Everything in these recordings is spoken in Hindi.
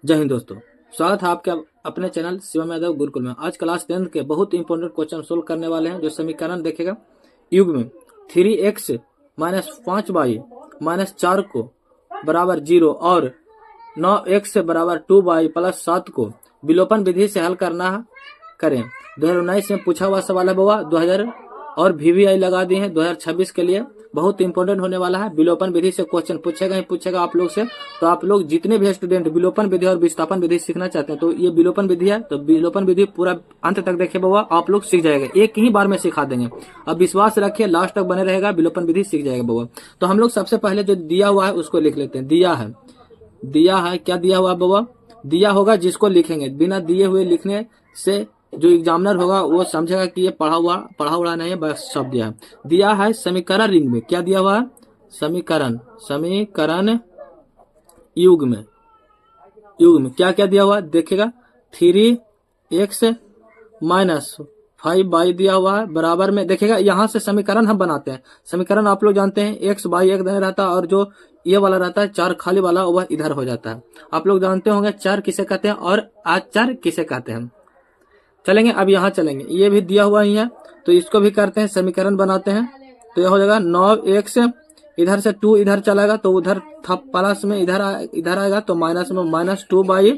जय हिंद दोस्तों, स्वागत है आपके अपने चैनल शिवम यादव गुरुकुल में। आज क्लास 10 के बहुत इंपॉर्टेंट क्वेश्चन सोल्व करने वाले हैं। जो समीकरण देखेगा युग में 3x माइनस 5y माइनस 4 को बराबर 0 और 9x बराबर 2y प्लस 7 को विलोपन विधि से हल करना करें। 2019 में पूछा हुआ सवाल है बाबा, 2000 और VVI लगा दिए हैं 2026 के लिए। बहुत इंपॉर्टेंट होने वाला है। विलोपन विधि से क्वेश्चन पूछेगा ही पूछेगा आप लोग से। तो आप लोग जितने भी स्टूडेंट विलोपन विधि और विस्थापन विधि सीखना चाहते हैं, तो ये विलोपन विधि है, तो विलोपन विधि पूरा अंत तक देखे बाबा, आप लोग सीख जाएगा। एक ही बार में सिखा देंगे। अब विश्वास रखिए, लास्ट तक बने रहेगा, विलोपन विधि सीख जाएगा बाबा। तो हम लोग सबसे पहले जो दिया हुआ है उसको लिख लेते हैं। दिया है क्या दिया हुआ बाबा? दिया होगा जिसको लिखेंगे, बिना दिए हुए लिखने से जो एग्जामिनर होगा वो समझेगा कि ये पढ़ा हुआ नहीं है, बस शब्द दिया है। दिया है समीकरण रिंग में, क्या दिया हुआ है? समीकरण युग में क्या क्या दिया हुआ है देखिएगा। 3x माइनस 5y दिया हुआ है, बराबर में देखिएगा। यहाँ से समीकरण हम बनाते हैं। समीकरण आप लोग जानते हैं, x बाई एक देने रहता है और जो ये वाला रहता है चार खाली वाला, वह इधर हो जाता है। आप लोग जानते होंगे चार किसे कहते हैं और आचार किसे कहते हैं। चलेंगे, अब यहाँ चलेंगे। ये भी दिया हुआ ही है, तो इसको भी करते हैं, समीकरण बनाते हैं। तो यह हो जाएगा 9x, इधर से 2 इधर चलेगा तो उधर था प्लस में, इधर आएगा तो माइनस में, माइनस 2y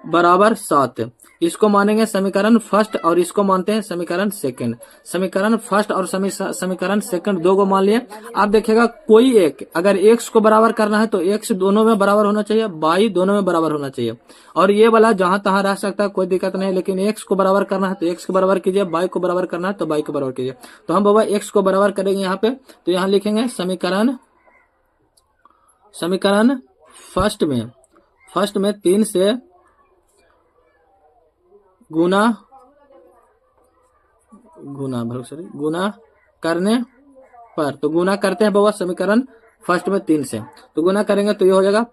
बराबर 7। इसको मानेंगे समीकरण फर्स्ट और इसको मानते हैं समीकरण सेकंड। समीकरण फर्स्ट और समीकरण सेकंड दो को मान लिए। आप देखिएगा कोई एक, अगर x को बराबर करना है तो x दोनों में बराबर होना चाहिए, y दोनों में बराबर होना चाहिए। और ये वाला जहां तहां रह सकता है, कोई दिक्कत नहीं, लेकिन x को बराबर करना है तो x को बराबर कीजिए, y को बराबर करना है तो y को बराबर कीजिए। तो हम बाबा x को बराबर करेंगे यहाँ पे, तो यहाँ लिखेंगे समीकरण फर्स्ट में 3 से गुना करने पर, तो गुना करते हैं बाबा समीकरण फर्स्ट में 3 से, तो गुना करेंगे तो ये हो जाएगा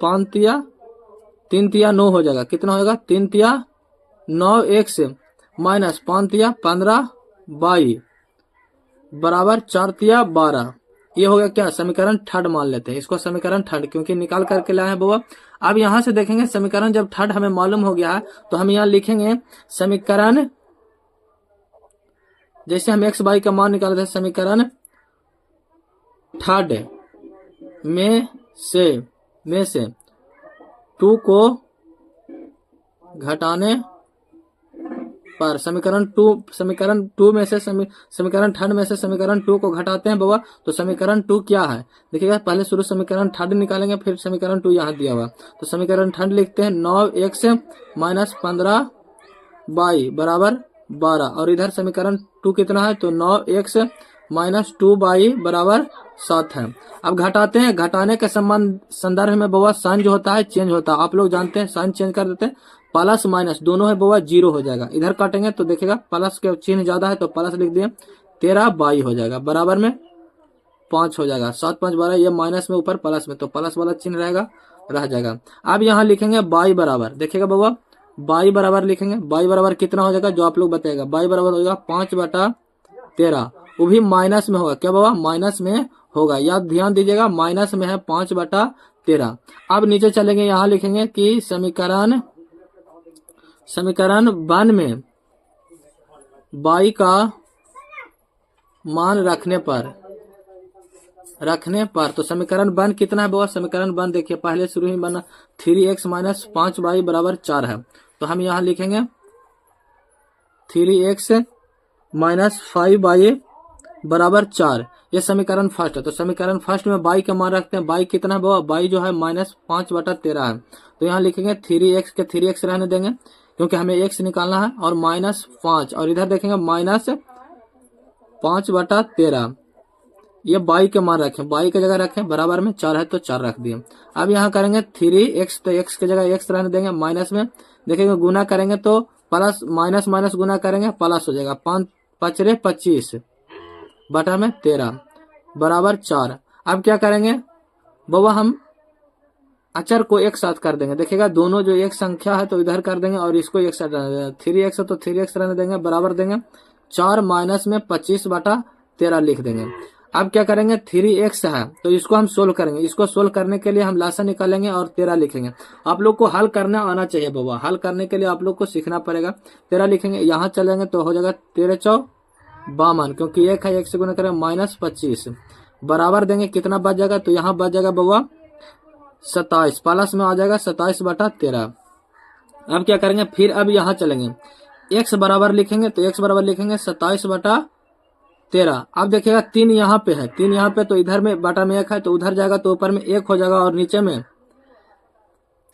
5 तिया 9 हो जाएगा। कितना हो जाएगा? 3 तिया 9x माइनस 5 तिया 15y बराबर 4 तिया 12। ये हो गया क्या? समीकरण थर्ड मान लेते हैं इसको, समीकरण थर्ड, क्योंकि निकाल करके लाए हैं बाबा। अब यहां से देखेंगे समीकरण जब थर्ड हमें मालूम हो गया है, तो हम यहाँ लिखेंगे समीकरण, जैसे हम x y का मान निकाले थे, समीकरण थर्ड में से 2 को घटाने पर, समीकरण टू में से समीकरण थर्ड में से समीकरण 2 को घटाते हैं बाबा, तो समीकरण 2 क्या है देखिएगा। पहले शुरू समीकरण थर्ड निकालेंगे, फिर समीकरण 2 यहाँ दिया हुआ, तो समीकरण थर्ड लिखते हैं 9x माइनस 15y बराबर 12, और इधर समीकरण 2 कितना है, तो 9x माइनस 2y बराबर 7 है। अब घटाते हैं, घटाने के संदर्भ में बाबा साइन जो होता है चेंज होता है, आप लोग जानते हैं, साइन चेंज कर देते हैं। प्लस माइनस दोनों है बाबा 0 हो जाएगा। इधर काटेंगे तो देखिएगा प्लस के चिन्ह ज्यादा है तो प्लस लिख दिए, 13y हो जाएगा, बराबर में 5 हो जाएगा। 7 5 12, ये माइनस में ऊपर प्लस में, तो प्लस वाला चिन्ह रह जाएगा। अब यहाँ लिखेंगे y बराबर, देखिएगा बाबा y बराबर लिखेंगे, y बराबर कितना हो जाएगा जो आप लोग बताएगा। y बराबर हो जाएगा 5/13, वो भी माइनस में होगा। क्या बाबा? माइनस में होगा, याद ध्यान दीजिएगा, माइनस में है 5/13। अब नीचे चलेंगे, यहाँ लिखेंगे कि समीकरण 1 में y का मान रखने पर, तो समीकरण 1 कितना है बाबा? समीकरण 1 देखिए पहले शुरू ही बना 3x माइनस 5y बराबर 4 है, तो हम यहाँ लिखेंगे 3x माइनस 5y बराबर 4। ये समीकरण फर्स्ट है, तो समीकरण फर्स्ट में y का मान रखते हैं। y कितना है बाबा? y जो है माइनस 5/13 है, तो यहाँ लिखेंगे 3x के 3x रहने देंगे क्योंकि हमें x निकालना है, और माइनस 5, और इधर देखेंगे माइनस 5/13। ये y के मान रखें, y की जगह रखें, बराबर में 4 है तो 4 रख दिए। अब यहाँ करेंगे 3x, तो x की जगह x रहने देंगे, माइनस में देखेंगे गुना करेंगे तो प्लस, माइनस माइनस गुना करेंगे प्लस हो जाएगा, 5 5 25 बटा में 13 बराबर 4। अब क्या करेंगे बाबा? हम अचर को एक साथ कर देंगे, देखिएगा दोनों जो एक संख्या है तो इधर कर देंगे और इसको एक साथ रहने देंगे। 3x है तो 3x रहने देंगे, बराबर देंगे 4 माइनस में 25/13 लिख देंगे। अब क्या करेंगे, 3x है तो इसको हम सोल्व करेंगे। इसको सोल्व करने के लिए हम लासा निकालेंगे और 13 लिखेंगे। आप लोग को हल करना आना चाहिए बाबा, हल करने के लिए आप लोग को सीखना पड़ेगा। 13 लिखेंगे, यहाँ चलेंगे तो हो जाएगा 13 चौ 52, क्योंकि 1 है, 1 से गुना करें -25 बराबर देंगे, कितना बच जाएगा, तो यहाँ बच जाएगा बाबा 27, प्लस में आ जाएगा 27/13। अब क्या करेंगे, फिर अब यहाँ चलेंगे, x बराबर लिखेंगे तो x बराबर लिखेंगे 27/13। अब देखिएगा 3 यहाँ पे है, 3 यहाँ पे, तो इधर में बटा में 1 है तो उधर जाएगा तो ऊपर में 1 हो जाएगा और नीचे में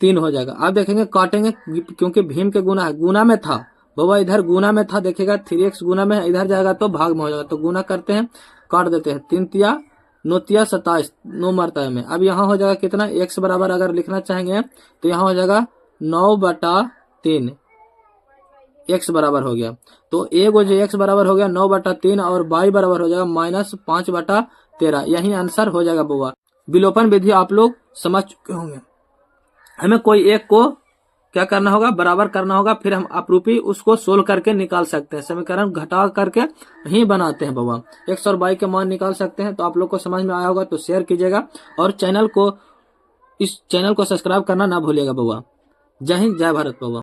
3 हो जाएगा। अब देखेंगे काटेंगे, क्योंकि भीम के गुना है, गुना में था बाबा, इधर गुना में था, देखिएगा 3x गुना में है, इधर जाएगा तो भाग में हो जाएगा, तो गुना करते हैं, काट देते हैं, 3 तिया 9 तिया 27, 9 मरता है में। अब यहाँ हो जाएगा कितना, x बराबर अगर लिखना चाहेंगे तो यहाँ हो जाएगा 9/3, x बराबर हो गया। तो एगो जो x बराबर हो गया 9/3 और y बराबर हो जाएगा -5/13। यही आंसर हो जाएगा बाबा। विलोपन विधि आप लोग समझ चुके होंगे। हमें कोई एक को क्या करना होगा, बराबर करना होगा, फिर हम अपरूपी उसको सोल्व करके निकाल सकते हैं, समीकरण घटा करके ही बनाते हैं बाबा। x और y के मान निकाल सकते हैं। तो आप लोग को समझ में आया होगा तो शेयर कीजिएगा और इस चैनल को सब्सक्राइब करना ना भूलिएगा बाबा। जय हिंद, जय भारत बाबा।